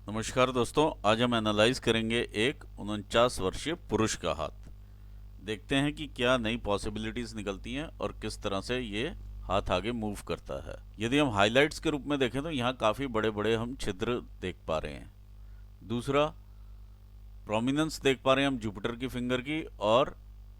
नमस्कार दोस्तों, आज हम एनालाइज करेंगे एक 49 वर्षीय पुरुष का हाथ। देखते हैं कि क्या नई पॉसिबिलिटीज निकलती हैं और किस तरह से ये हाथ आगे मूव करता है। यदि हम हाइलाइट्स के रूप में देखें तो यहाँ काफ़ी बड़े बड़े हम छिद्र देख पा रहे हैं। दूसरा, प्रोमिनेंस देख पा रहे हैं हम जुपिटर की फिंगर की और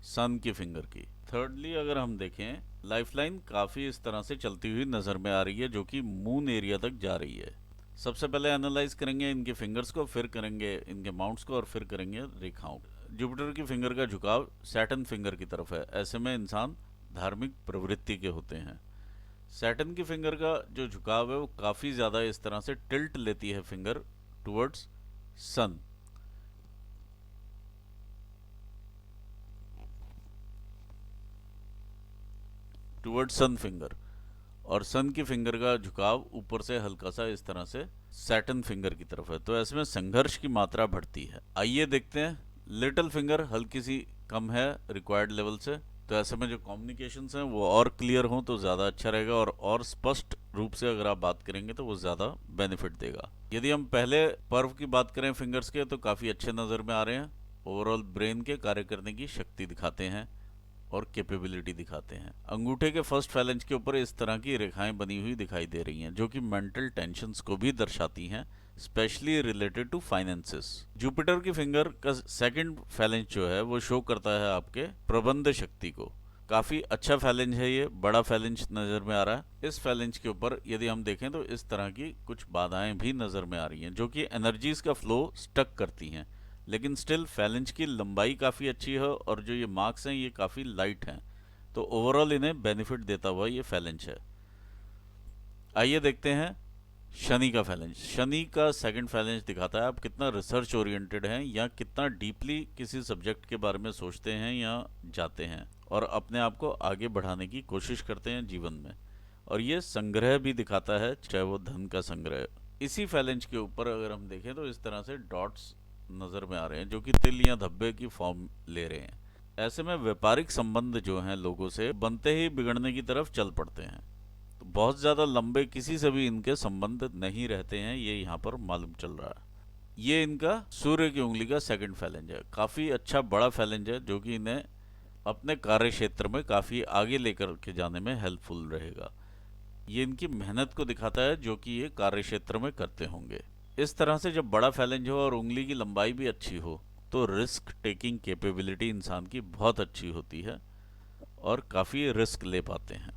सन की फिंगर की। थर्डली, अगर हम देखें, लाइफलाइन काफ़ी इस तरह से चलती हुई नज़र में आ रही है जो कि मून एरिया तक जा रही है। सबसे पहले एनालाइज करेंगे इनके फिंगर्स को, फिर करेंगे इनके माउंट्स को और फिर करेंगे रेखाओं को। जुपिटर की फिंगर का झुकाव सैटर्न फिंगर की तरफ है। ऐसे में इंसान धार्मिक प्रवृत्ति के होते हैं। सैटर्न की फिंगर का जो झुकाव है वो काफ़ी ज़्यादा इस तरह से टिल्ट लेती है फिंगर टुवर्ड्स सन। टुवर्ड्स सन फिंगर। और सन की फिंगर का झुकाव ऊपर से हल्का सा इस तरह से सैटर्न फिंगर की तरफ है। तो ऐसे में संघर्ष की मात्रा बढ़ती है। आइए देखते हैं, लिटिल फिंगर हल्की सी कम है रिक्वायर्ड लेवल से। तो ऐसे में जो कम्युनिकेशंस हैं वो और क्लियर हों तो ज़्यादा अच्छा रहेगा, और स्पष्ट रूप से अगर आप बात करेंगे तो वो ज़्यादा बेनिफिट देगा। यदि हम पहले पर्व की बात करें फिंगर्स के, तो काफ़ी अच्छे नज़र में आ रहे हैं। ओवरऑल ब्रेन के कार्य करने की शक्ति दिखाते हैं और कैपेबिलिटी दिखाते हैं। अंगूठे के फर्स्ट फैलेंज के ऊपर इस तरह की रेखाएं बनी हुई दिखाई दे रही हैं जो कि मेंटल टेंशन्स को भी दर्शाती हैं, specially related to finances. Jupiter की फिंगर का सेकंड फैलेंज जो है वो शो करता है आपके प्रबंध शक्ति को। काफी अच्छा फैलेंज है, ये बड़ा फैलेंज नजर में आ रहा है। इस फैलेंज के ऊपर यदि हम देखें तो इस तरह की कुछ बाधाएं भी नजर में आ रही हैं जो कि एनर्जीज का फ्लो स्टक करती हैं। लेकिन स्टिल फैलेंज की लंबाई काफ़ी अच्छी है और जो ये मार्क्स हैं ये काफ़ी लाइट हैं। तो ओवरऑल इन्हें बेनिफिट देता हुआ ये फैलेंज है। आइए देखते हैं शनि का फैलेंज। शनि का सेकंड फैलेंज दिखाता है आप कितना रिसर्च ओरिएंटेड हैं या कितना डीपली किसी सब्जेक्ट के बारे में सोचते हैं या जाते हैं और अपने आप को आगे बढ़ाने की कोशिश करते हैं जीवन में। और ये संग्रह भी दिखाता है, चाहे वो धन का संग्रह। इसी फैलेंज के ऊपर अगर हम देखें तो इस तरह से डॉट्स नज़र में आ रहे हैं जो कि तिल या धब्बे की फॉर्म ले रहे हैं। ऐसे में व्यापारिक संबंध जो हैं लोगों से बनते ही बिगड़ने की तरफ चल पड़ते हैं। तो बहुत ज़्यादा लंबे किसी से भी इनके संबंध नहीं रहते हैं, ये यहाँ पर मालूम चल रहा है। ये इनका सूर्य की उंगली का सेकंड फैलेंज है। काफ़ी अच्छा बड़ा फैलेंज है जो कि इन्हें अपने कार्य क्षेत्र में काफ़ी आगे लेकर के जाने में हेल्पफुल रहेगा। ये इनकी मेहनत को दिखाता है जो कि ये कार्य क्षेत्र में करते होंगे। इस तरह से जब बड़ा फैलेंज हो और उंगली की लंबाई भी अच्छी हो तो रिस्क टेकिंग कैपेबिलिटी इंसान की बहुत अच्छी होती है और काफ़ी रिस्क ले पाते हैं।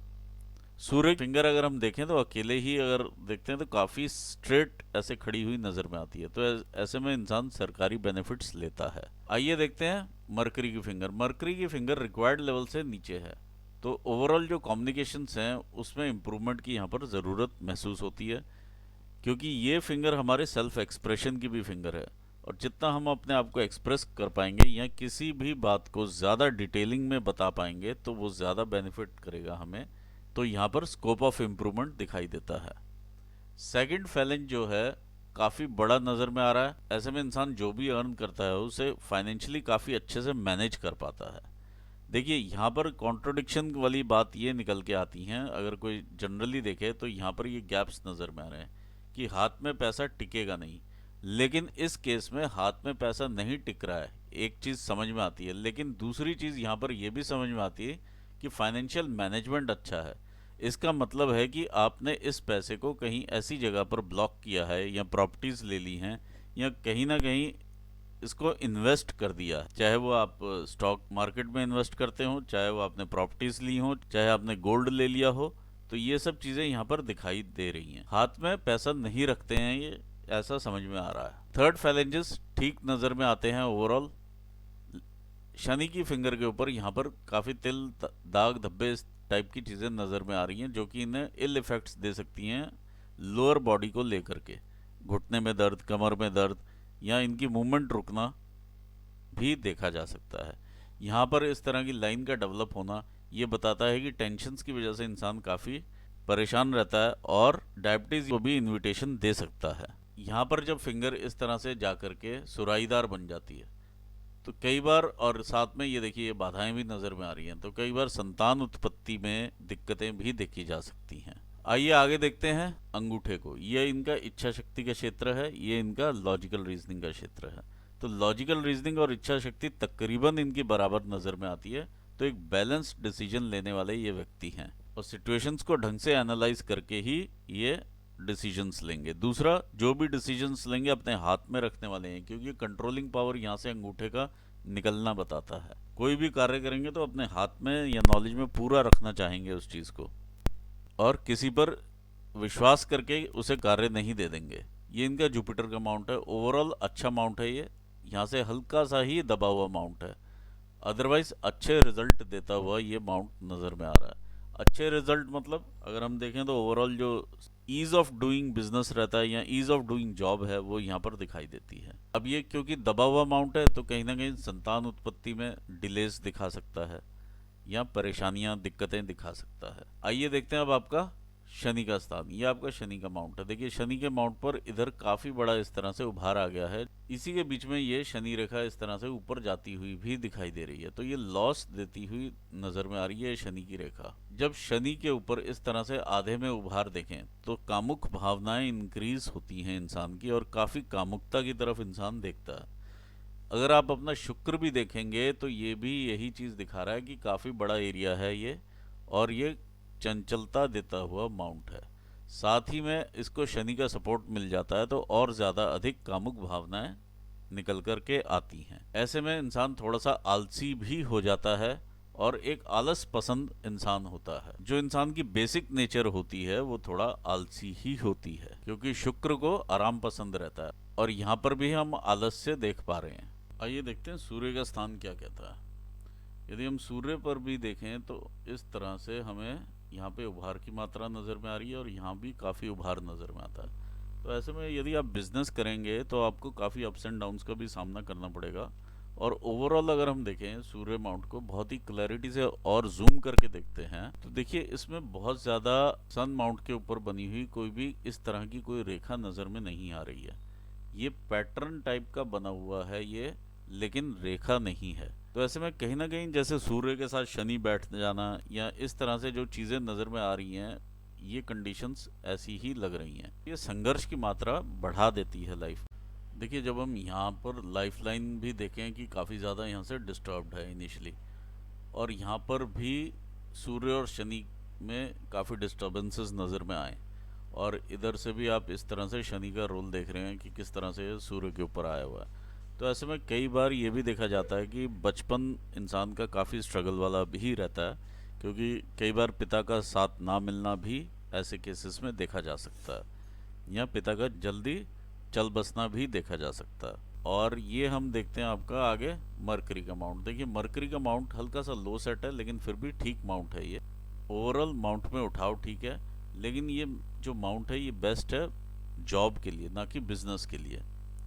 सूर्य फिंगर अगर हम देखें तो अकेले ही अगर देखते हैं तो काफ़ी स्ट्रेट ऐसे खड़ी हुई नज़र में आती है। तो ऐसे में इंसान सरकारी बेनिफिट्स लेता है। आइए देखते हैं मरकरी की फिंगर। मरकरी की फिंगर रिक्वायर्ड लेवल से नीचे है। तो ओवरऑल जो कम्युनिकेशंस हैं उसमें इम्प्रूवमेंट की यहाँ पर ज़रूरत महसूस होती है, क्योंकि ये फिंगर हमारे सेल्फ एक्सप्रेशन की भी फिंगर है। और जितना हम अपने आप को एक्सप्रेस कर पाएंगे या किसी भी बात को ज़्यादा डिटेलिंग में बता पाएंगे तो वो ज़्यादा बेनिफिट करेगा हमें। तो यहाँ पर स्कोप ऑफ इम्प्रूवमेंट दिखाई देता है। सेकंड फैलेंज जो है काफ़ी बड़ा नज़र में आ रहा है। ऐसे में इंसान जो भी अर्न करता है उसे फाइनेंशियली काफ़ी अच्छे से मैनेज कर पाता है। देखिए, यहाँ पर कॉन्ट्रोडिक्शन वाली बात ये निकल के आती हैं, अगर कोई जनरली देखे तो यहाँ पर ये गैप्स नज़र में आ रहे हैं कि हाथ में पैसा टिकेगा नहीं। लेकिन इस केस में हाथ में पैसा नहीं टिक रहा है, एक चीज़ समझ में आती है। लेकिन दूसरी चीज़ यहाँ पर यह भी समझ में आती है कि फाइनेंशियल मैनेजमेंट अच्छा है। इसका मतलब है कि आपने इस पैसे को कहीं ऐसी जगह पर ब्लॉक किया है या प्रॉपर्टीज़ ले ली हैं या कहीं ना कहीं इसको इन्वेस्ट कर दिया, चाहे वो आप स्टॉक मार्केट में इन्वेस्ट करते हो, चाहे वो आपने प्रॉपर्टीज ली हो, चाहे आपने गोल्ड ले लिया हो। तो ये सब चीजें यहाँ पर दिखाई दे रही हैं। हाथ में पैसा नहीं रखते हैं ये, ऐसा समझ में आ रहा है। थर्ड फैलेंजेस ठीक नजर में आते हैं ओवरऑल। शनि की फिंगर के ऊपर यहाँ पर काफी तिल दाग धब्बे इस टाइप की चीजें नजर में आ रही हैं जो कि इन्हें इल इफेक्ट्स दे सकती हैं लोअर बॉडी को लेकर के। घुटने में दर्द, कमर में दर्द या इनकी मूवमेंट रुकना भी देखा जा सकता है। यहाँ पर इस तरह की लाइन का डेवलप होना ये बताता है कि टेंशन्स की वजह से इंसान काफ़ी परेशान रहता है और डायबिटीज़ को भी इनविटेशन दे सकता है। यहाँ पर जब फिंगर इस तरह से जा कर के सुराईदार बन जाती है तो कई बार, और साथ में ये देखिए ये बाधाएं भी नज़र में आ रही हैं, तो कई बार संतान उत्पत्ति में दिक्कतें भी देखी जा सकती हैं। आइए आगे देखते हैं अंगूठे को। ये इनका इच्छा शक्ति का क्षेत्र है, ये इनका लॉजिकल रीजनिंग का क्षेत्र है। तो लॉजिकल रीजनिंग और इच्छा शक्ति तकरीबन इनकी बराबर नज़र में आती है। तो एक बैलेंस्ड डिसीजन लेने वाले ये व्यक्ति हैं और सिचुएशंस को ढंग से एनालाइज करके ही ये डिसीजंस लेंगे। दूसरा, जो भी डिसीजंस लेंगे अपने हाथ में रखने वाले हैं, क्योंकि कंट्रोलिंग पावर यहाँ से अंगूठे का निकलना बताता है। कोई भी कार्य करेंगे तो अपने हाथ में या नॉलेज में पूरा रखना चाहेंगे उस चीज़ को, और किसी पर विश्वास करके उसे कार्य नहीं दे देंगे। ये इनका जुपिटर का माउंट है। ओवरऑल अच्छा माउंट है ये, यहाँ से हल्का सा ही दबा हुआ माउंट है, अदरवाइज अच्छे रिजल्ट देता हुआ ये माउंट नज़र में आ रहा है। अच्छे रिजल्ट मतलब अगर हम देखें तो ओवरऑल जो ईज ऑफ डूइंग बिजनेस रहता है या ईज ऑफ डूइंग जॉब है वो यहाँ पर दिखाई देती है। अब ये क्योंकि दबा हुआ माउंट है तो कहीं ना कहीं संतान उत्पत्ति में डिलेस दिखा सकता है या परेशानियां दिक्कतें दिखा सकता है। आइए देखते हैं अब आपका शनि का स्थान। ये आपका शनि का माउंट है। देखिए शनि के माउंट पर इधर काफी बड़ा इस तरह से उभार आ गया है। इसी के बीच में ये शनि रेखा इस तरह से ऊपर जाती हुई भी दिखाई दे रही है, तो ये लॉस देती हुई नजर में आ रही है शनि की रेखा। जब शनि के ऊपर इस तरह से आधे में उभार देखें तो कामुक भावनाएं इंक्रीज होती हैं इंसान की, और काफी कामुकता की तरफ इंसान देखता है। अगर आप अपना शुक्र भी देखेंगे तो ये भी यही चीज़ दिखा रहा है कि काफ़ी बड़ा एरिया है ये, और ये चंचलता देता हुआ माउंट है। साथ ही में इसको शनि का सपोर्ट मिल जाता है तो और ज़्यादा अधिक कामुक भावनाएं निकल कर के आती हैं। ऐसे में इंसान थोड़ा सा आलसी भी हो जाता है और एक आलस पसंद इंसान होता है। जो इंसान की बेसिक नेचर होती है वो थोड़ा आलसी ही होती है, क्योंकि शुक्र को आराम पसंद रहता है, और यहाँ पर भी हम आलस्य देख पा रहे हैं। आइए देखते हैं सूर्य का स्थान क्या कहता है। यदि हम सूर्य पर भी देखें तो इस तरह से हमें यहाँ पे उभार की मात्रा नज़र में आ रही है और यहाँ भी काफ़ी उभार नज़र में आता है। तो ऐसे में यदि आप बिजनेस करेंगे तो आपको काफ़ी अप्स एंड डाउन्स का भी सामना करना पड़ेगा। और ओवरऑल अगर हम देखें सूर्य माउंट को बहुत ही क्लैरिटी से और जूम करके देखते हैं तो देखिए इसमें बहुत ज़्यादा सन माउंट के ऊपर बनी हुई कोई भी इस तरह की कोई रेखा नज़र में नहीं आ रही है। ये पैटर्न टाइप का बना हुआ है ये, लेकिन रेखा नहीं है। तो ऐसे में कहीं ना कहीं जैसे सूर्य के साथ शनि बैठ जाना या इस तरह से जो चीज़ें नज़र में आ रही हैं, ये कंडीशंस ऐसी ही लग रही हैं। ये संघर्ष की मात्रा बढ़ा देती है लाइफ। देखिए जब हम यहाँ पर लाइफ लाइन भी देखें कि काफ़ी ज़्यादा यहाँ से डिस्टर्ब्ड है इनिशियली, और यहाँ पर भी सूर्य और शनि में काफ़ी डिस्टर्बेंसेस नज़र में आए, और इधर से भी आप इस तरह से शनि का रोल देख रहे हैं कि किस तरह से सूर्य के ऊपर आया हुआ है। तो ऐसे में कई बार ये भी देखा जाता है कि बचपन इंसान का काफ़ी स्ट्रगल वाला भी रहता है, क्योंकि कई बार पिता का साथ ना मिलना भी ऐसे केसेस में देखा जा सकता है, या पिता का जल्दी चल बसना भी देखा जा सकता है। और ये हम देखते हैं आपका आगे मरकरी का माउंट। देखिए मरकरी का माउंट हल्का सा लो सेट है, लेकिन फिर भी ठीक माउंट है ये। ओवरऑल माउंट में उठाव ठीक है, लेकिन ये जो माउंट है ये बेस्ट है जॉब के लिए, ना कि बिजनेस के लिए।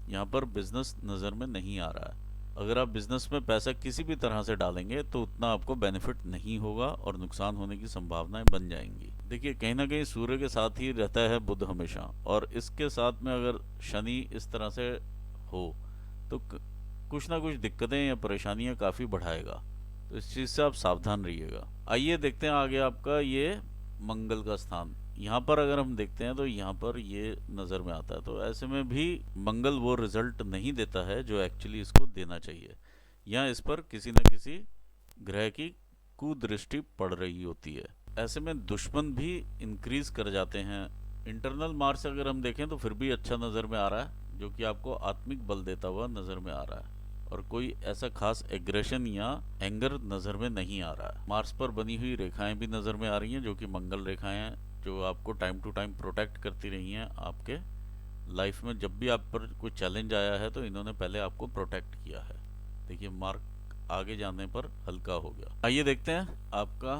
यहाँ पर बिजनेस नज़र में नहीं आ रहा है। अगर आप बिजनेस में पैसा किसी भी तरह से डालेंगे तो उतना आपको बेनिफिट नहीं होगा और नुकसान होने की संभावनाएं बन जाएंगी। देखिए कहीं ना कहीं सूर्य के साथ ही रहता है बुध हमेशा, और इसके साथ में अगर शनि इस तरह से हो तो कुछ ना कुछ दिक्कतें या परेशानियां काफ़ी बढ़ाएगा। तो इस चीज़ से आप सावधान रहिएगा। आइए देखते हैं आगे आपका ये मंगल का स्थान। यहाँ पर अगर हम देखते हैं तो यहाँ पर ये नज़र में आता है। तो ऐसे में भी मंगल वो रिजल्ट नहीं देता है जो एक्चुअली इसको देना चाहिए, या इस पर किसी न किसी ग्रह की कुदृष्टि पड़ रही होती है। ऐसे में दुश्मन भी इंक्रीज कर जाते हैं। इंटरनल मार्क्स अगर हम देखें तो फिर भी अच्छा नज़र में आ रहा है, जो कि आपको आत्मिक बल देता हुआ नज़र में आ रहा है, और कोई ऐसा खास एग्रेशन या एंगर नज़र में नहीं आ रहा है। मार्स पर बनी हुई रेखाएं भी नज़र में आ रही हैं, जो कि मंगल रेखाएं हैं, जो आपको टाइम टू टाइम प्रोटेक्ट करती रही हैं आपके लाइफ में। जब भी आप पर कोई चैलेंज आया है तो इन्होंने पहले आपको प्रोटेक्ट किया है। देखिए मार्क आगे जाने पर हल्का हो गया। आइए देखते हैं आपका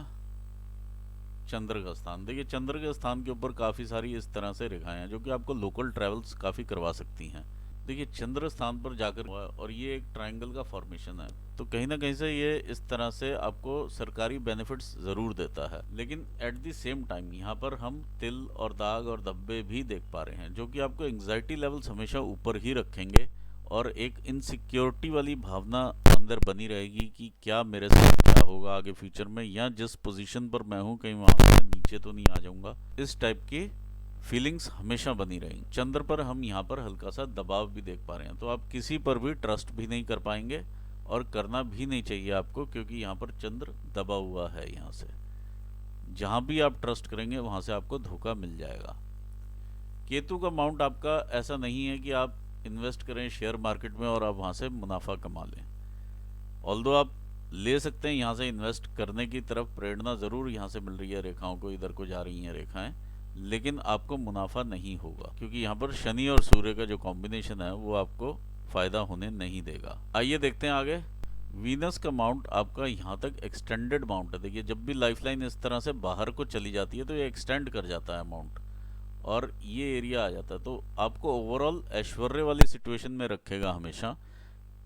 चंद्र का स्थान। देखिए चंद्र के स्थान के ऊपर काफ़ी सारी इस तरह से रेखाएं हैं, जो कि आपको लोकल ट्रेवल्स काफ़ी करवा सकती हैं। देखिए चंद्र स्थान पर जाकर हुआ, और ये एक ट्रायंगल का फॉर्मेशन है, तो कहीं ना कहीं से ये इस तरह से आपको सरकारी बेनिफिट्स ज़रूर देता है। लेकिन एट द सेम टाइम यहाँ पर हम तिल और दाग और धब्बे भी देख पा रहे हैं, जो कि आपको एंग्जाइटी लेवल्स हमेशा ऊपर ही रखेंगे, और एक इनसिक्योरिटी वाली भावना अंदर बनी रहेगी कि क्या मेरे साथ क्या होगा आगे फ्यूचर में, या जिस पोजीशन पर मैं हूँ कहीं वहां से मैं नीचे तो नहीं आ जाऊंगा, इस टाइप की फीलिंग्स हमेशा बनी रहेंगी। चंद्र पर हम यहाँ पर हल्का सा दबाव भी देख पा रहे हैं, तो आप किसी पर भी ट्रस्ट भी नहीं कर पाएंगे और करना भी नहीं चाहिए आपको, क्योंकि यहाँ पर चंद्र दबा हुआ है। यहाँ से जहाँ भी आप ट्रस्ट करेंगे वहाँ से आपको धोखा मिल जाएगा। केतु का माउंट आपका ऐसा नहीं है कि आप इन्वेस्ट करें शेयर मार्केट में और आप वहाँ से मुनाफा कमा लें। ऑल्दो आप ले सकते हैं, यहाँ से इन्वेस्ट करने की तरफ प्रेरणा ज़रूर यहाँ से मिल रही है रेखाओं को, इधर को जा रही हैं रेखाएं, लेकिन आपको मुनाफा नहीं होगा, क्योंकि यहाँ पर शनि और सूर्य का जो कॉम्बिनेशन है वो आपको फ़ायदा होने नहीं देगा। आइए देखते हैं आगे। वीनस का माउंट आपका यहाँ तक एक्सटेंडेड माउंट है। देखिए, जब भी लाइफलाइन इस तरह से बाहर को चली जाती है तो ये एक्सटेंड कर जाता है माउंट, और ये एरिया आ जाता है, तो आपको ओवरऑल ऐश्वर्य वाली सिचुएशन में रखेगा हमेशा।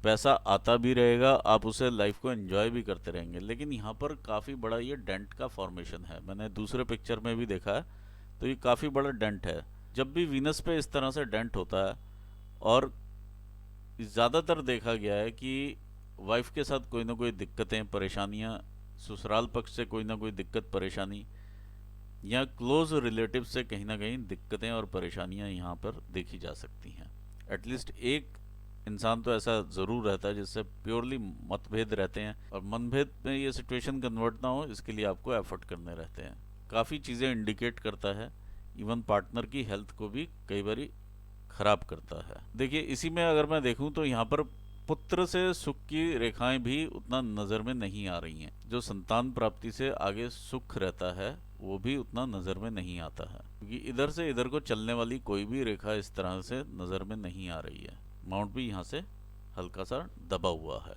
पैसा आता भी रहेगा, आप उसे लाइफ को एंजॉय भी करते रहेंगे। लेकिन यहाँ पर काफ़ी बड़ा ये डेंट का फॉर्मेशन है, मैंने दूसरे पिक्चर में भी देखा है, तो ये काफ़ी बड़ा डेंट है। जब भी वीनस पे इस तरह से डेंट होता है, और ज़्यादातर देखा गया है कि वाइफ के साथ कोई ना कोई दिक्कतें परेशानियाँ, ससुराल पक्ष से कोई ना कोई दिक्कत परेशानी, या क्लोज रिलेटिव से कहीं ना कहीं दिक्कतें और परेशानियां यहाँ पर देखी जा सकती हैं। एटलीस्ट एक इंसान तो ऐसा ज़रूर रहता है जिससे प्योरली मतभेद रहते हैं, और मनभेद में ये सिचुएशन कन्वर्ट ना हो इसके लिए आपको एफर्ट करने रहते हैं। काफ़ी चीज़ें इंडिकेट करता है, इवन पार्टनर की हेल्थ को भी कई बार खराब करता है। देखिए, इसी में अगर मैं देखूं तो यहाँ पर पुत्र से सुख की रेखाएं भी उतना नज़र में नहीं आ रही हैं। जो संतान प्राप्ति से आगे सुख रहता है वो भी उतना नज़र में नहीं आता है, क्योंकि इधर से इधर को चलने वाली कोई भी रेखा इस तरह से नज़र में नहीं आ रही है। माउंट भी यहाँ से हल्का सा दबा हुआ है।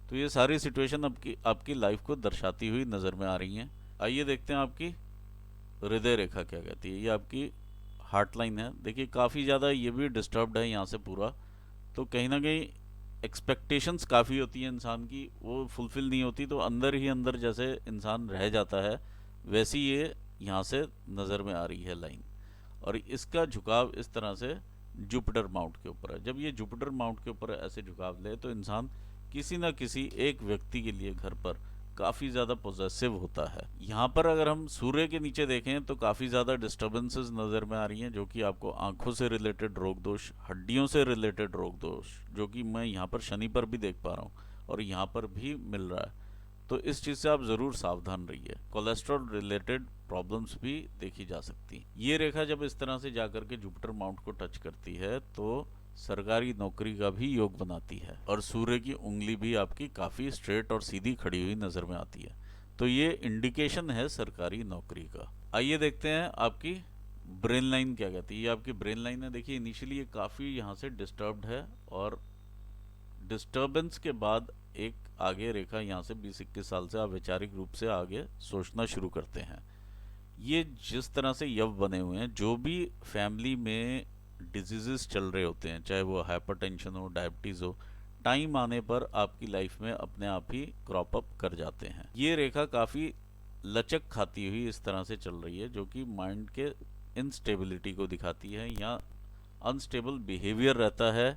तो ये सारी सिचुएशन आपकी लाइफ को दर्शाती हुई नज़र में आ रही हैं। आइए देखते हैं आपकी हृदय रेखा क्या कहती है। ये आपकी हार्ट लाइन है। देखिए, काफ़ी ज़्यादा ये भी डिस्टर्ब्ड है यहाँ से पूरा, तो कहीं ना कहीं एक्सपेक्टेशंस काफ़ी होती है इंसान की, वो फुलफिल नहीं होती, तो अंदर ही अंदर जैसे इंसान रह जाता है, वैसी ये यहाँ से नज़र में आ रही है लाइन। और इसका झुकाव इस तरह से जुपिटर माउंट के ऊपर है। जब ये जुपिटर माउंट के ऊपर ऐसे झुकाव ले तो इंसान किसी न किसी एक व्यक्ति के लिए घर पर काफ़ी ज़्यादा पॉजिटिव होता है। यहाँ पर अगर हम सूर्य के नीचे देखें तो काफ़ी ज़्यादा डिस्टर्बेंसेस नज़र में आ रही हैं, जो कि आपको आंखों से रिलेटेड रोग दोष, हड्डियों से रिलेटेड रोग दोष, जो कि मैं यहाँ पर शनि पर भी देख पा रहा हूँ और यहाँ पर भी मिल रहा है। तो इस चीज़ से आप ज़रूर सावधान रहिए। कोलेस्ट्रॉल रिलेटेड प्रॉब्लम्स भी देखी जा सकती हैं। ये रेखा जब इस तरह से जाकर के जुपिटर माउंट को टच करती है तो सरकारी नौकरी का भी योग बनाती है, और सूर्य की उंगली भी आपकी काफ़ी स्ट्रेट और सीधी खड़ी हुई नज़र में आती है, तो ये इंडिकेशन है सरकारी नौकरी का। आइए देखते हैं आपकी ब्रेन लाइन क्या कहती है। ये आपकी ब्रेन लाइन है। देखिए, इनिशियली ये काफ़ी यहाँ से डिस्टर्ब्ड है, और डिस्टर्बेंस के बाद एक आगे रेखा यहाँ से 20-21 साल से आप वैचारिक रूप से आगे सोचना शुरू करते हैं। ये जिस तरह से यव बने हुए हैं, जो भी फैमिली में डिजीजेस चल रहे होते हैं, चाहे वो हाइपरटेंशन हो, डायबिटीज़ हो, टाइम आने पर आपकी लाइफ में अपने आप ही क्रॉप अप कर जाते हैं। ये रेखा काफ़ी लचक खाती हुई इस तरह से चल रही है, जो कि माइंड के इनस्टेबिलिटी को दिखाती है, या अनस्टेबल बिहेवियर रहता है,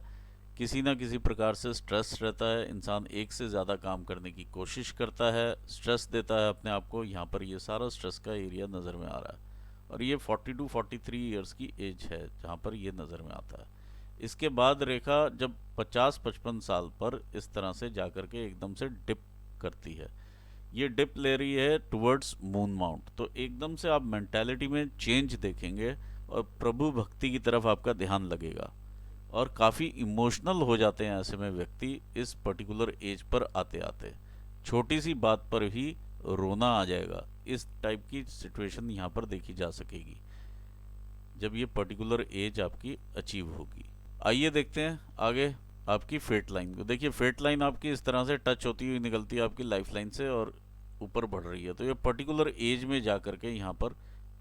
किसी ना किसी प्रकार से स्ट्रेस रहता है, इंसान एक से ज़्यादा काम करने की कोशिश करता है, स्ट्रेस देता है अपने आप को। यहाँ पर ये सारा स्ट्रेस का एरिया नज़र में आ रहा है, और ये 42-43 ईयर्स की एज है जहाँ पर ये नज़र में आता है। इसके बाद रेखा जब 50-55 साल पर इस तरह से जाकर के एकदम से डिप करती है, ये डिप ले रही है टुवर्ड्स मून माउंट, तो एकदम से आप मेंटालिटी में चेंज देखेंगे और प्रभु भक्ति की तरफ आपका ध्यान लगेगा, और काफ़ी इमोशनल हो जाते हैं ऐसे में व्यक्ति इस पर्टिकुलर एज पर आते आते। छोटी सी बात पर ही रोना आ जाएगा, इस टाइप की सिचुएशन यहाँ पर देखी जा सकेगी जब ये पर्टिकुलर एज आपकी अचीव होगी। आइए देखते हैं आगे आपकी फेट लाइन को। देखिए, फेट लाइन आपकी इस तरह से टच होती हुई निकलती है आपकी लाइफ लाइन से और ऊपर बढ़ रही है, तो ये पर्टिकुलर एज में जा कर के यहाँ पर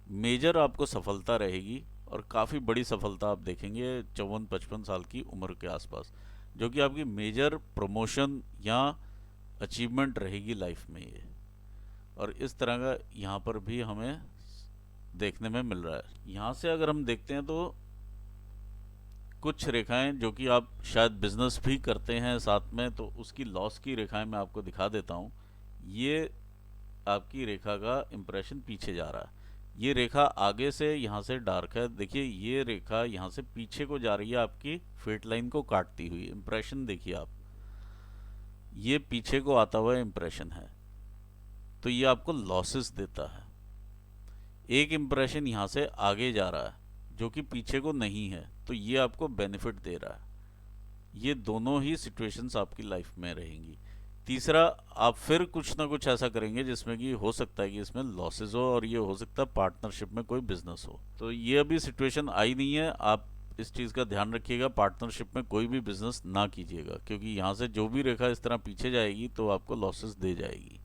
मेजर आपको सफलता रहेगी, और काफ़ी बड़ी सफलता आप देखेंगे 54-55 साल की उम्र के आसपास, जो कि आपकी मेजर प्रमोशन या अचीवमेंट रहेगी लाइफ में ये। और इस तरह का यहाँ पर भी हमें देखने में मिल रहा है। यहाँ से अगर हम देखते हैं तो कुछ रेखाएं जो कि आप शायद बिजनेस भी करते हैं साथ में, तो उसकी लॉस की रेखाएं मैं आपको दिखा देता हूँ। ये आपकी रेखा का इंप्रेशन पीछे जा रहा है। ये रेखा आगे से यहाँ से डार्क है, देखिए ये रेखा यहाँ से पीछे को जा रही है, आपकी फेट लाइन को काटती हुई। इंप्रेशन देखिए आप, ये पीछे को आता हुआ इंप्रेशन है, तो ये आपको लॉसेस देता है। एक इंप्रेशन यहाँ से आगे जा रहा है जो कि पीछे को नहीं है, तो ये आपको बेनिफिट दे रहा है। ये दोनों ही सिचुएशंस आपकी लाइफ में रहेंगी। तीसरा, आप फिर कुछ ना कुछ ऐसा करेंगे जिसमें कि हो सकता है कि इसमें लॉसेस हो, और ये हो सकता है पार्टनरशिप में कोई बिजनेस हो। तो ये अभी सिचुएशन आई नहीं है, आप इस चीज़ का ध्यान रखिएगा, पार्टनरशिप में कोई भी बिजनेस ना कीजिएगा, क्योंकि यहाँ से जो भी रेखा इस तरह पीछे जाएगी तो आपको लॉसेस दे जाएगी।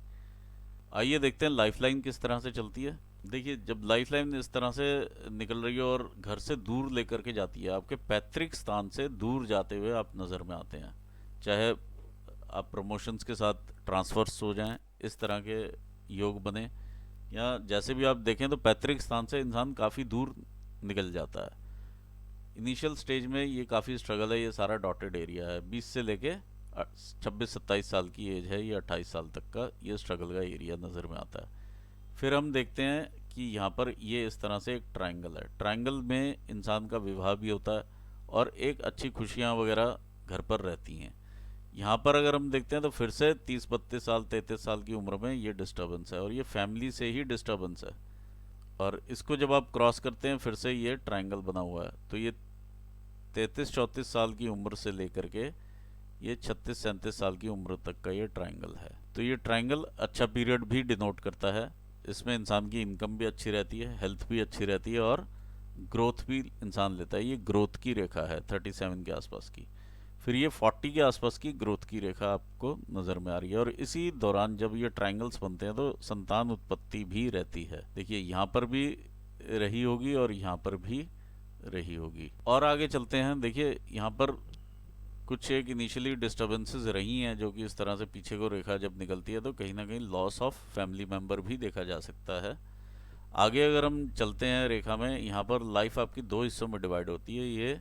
आइए देखते हैं लाइफलाइन किस तरह से चलती है। देखिए, जब लाइफलाइन इस तरह से निकल रही है और घर से दूर लेकर के जाती है, आपके पैतृक स्थान से दूर जाते हुए आप नज़र में आते हैं। चाहे आप प्रमोशंस के साथ ट्रांसफर्स हो जाएं, इस तरह के योग बने, या जैसे भी आप देखें तो पैतृक स्थान से इंसान काफ़ी दूर निकल जाता है। इनिशियल स्टेज में ये काफ़ी स्ट्रगल है, ये सारा डॉटेड एरिया है, 20 से लेके 26-27 साल की एज है, ये 28 साल तक का ये स्ट्रगल का एरिया नज़र में आता है। फिर हम देखते हैं कि यहाँ पर ये इस तरह से एक ट्रायंगल है। ट्रायंगल में इंसान का विवाह भी होता है और एक अच्छी खुशियाँ वगैरह घर पर रहती हैं। यहाँ पर अगर हम देखते हैं तो फिर से 30-32 साल 33 साल की उम्र में ये डिस्टर्बेंस है, और ये फैमिली से ही डिस्टर्बेंस है। और इसको जब आप क्रॉस करते हैं फिर से ये ट्रायंगल बना हुआ है, तो ये 33-34 साल की उम्र से लेकर के ये 36-37 साल की उम्र तक का ये ट्रायंगल है। तो ये ट्रायंगल अच्छा पीरियड भी डिनोट करता है। इसमें इंसान की इनकम भी अच्छी रहती है, हेल्थ भी अच्छी रहती है, और ग्रोथ भी इंसान लेता है। ये ग्रोथ की रेखा है 37 के आसपास की। फिर ये 40 के आसपास की ग्रोथ की रेखा आपको नज़र में आ रही है, और इसी दौरान जब ये ट्रायंगल्स बनते हैं तो संतान उत्पत्ति भी रहती है। देखिए, यहाँ पर भी रही होगी और यहाँ पर भी रही होगी। और आगे चलते हैं। देखिए, यहाँ पर कुछ एक इनिशियली डिस्टर्बेंसेस रही हैं, जो कि इस तरह से पीछे को रेखा जब निकलती है तो कहीं ना कहीं लॉस ऑफ फैमिली मेम्बर भी देखा जा सकता है। आगे अगर हम चलते हैं रेखा में, यहाँ पर लाइफ आपकी दो हिस्सों में डिवाइड होती है। ये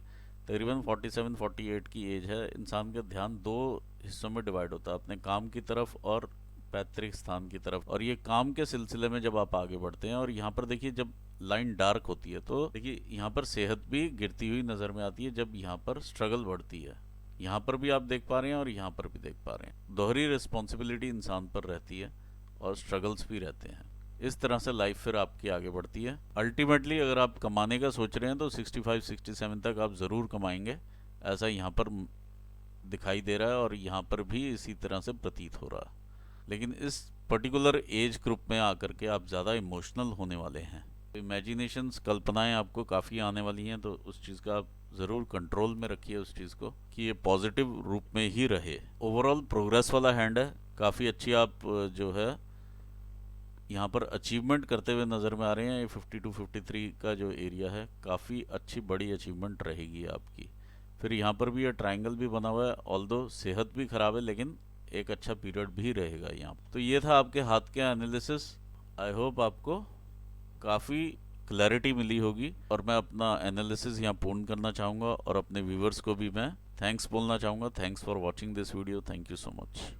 तकरीबन 47-48 की एज है। इंसान का ध्यान दो हिस्सों में डिवाइड होता है, अपने काम की तरफ और पैतृक स्थान की तरफ। और ये काम के सिलसिले में जब आप आगे बढ़ते हैं, और यहाँ पर देखिए जब लाइन डार्क होती है तो देखिए यहाँ पर सेहत भी गिरती हुई नज़र में आती है, जब यहाँ पर स्ट्रगल बढ़ती है। यहाँ पर भी आप देख पा रहे हैं और यहाँ पर भी देख पा रहे हैं, दोहरी रिस्पॉन्सिबिलिटी इंसान पर रहती है और स्ट्रगल्स भी रहते हैं। इस तरह से लाइफ फिर आपकी आगे बढ़ती है। अल्टीमेटली अगर आप कमाने का सोच रहे हैं तो 65-67 तक आप ज़रूर कमाएंगे, ऐसा यहाँ पर दिखाई दे रहा है, और यहाँ पर भी इसी तरह से प्रतीत हो रहा है। लेकिन इस पर्टिकुलर एज ग्रुप में आकर के आप ज़्यादा इमोशनल होने वाले हैं। इमेजिनेशंस, कल्पनाएं आपको काफ़ी आने वाली हैं, तो उस चीज़ का आप ज़रूर कंट्रोल में रखिए उस चीज़ को, कि ये पॉजिटिव रूप में ही रहे। ओवरऑल प्रोग्रेस वाला हैंड है, काफ़ी अच्छी आप जो है यहाँ पर अचीवमेंट करते हुए नज़र में आ रहे हैं। ये 52-53 का जो एरिया है, काफ़ी अच्छी बड़ी अचीवमेंट रहेगी आपकी। फिर यहाँ पर भी ये ट्रायंगल भी बना हुआ है, ऑल्दो सेहत भी ख़राब है, लेकिन एक अच्छा पीरियड भी रहेगा यहाँ। तो ये था आपके हाथ के एनालिसिस। आई होप आपको काफ़ी क्लैरिटी मिली होगी, और मैं अपना एनालिसिस यहाँ पूर्ण करना चाहूँगा, और अपने व्यूवर्स को भी मैं थैंक्स बोलना चाहूँगा। Thanks for watching this video. Thank you so much.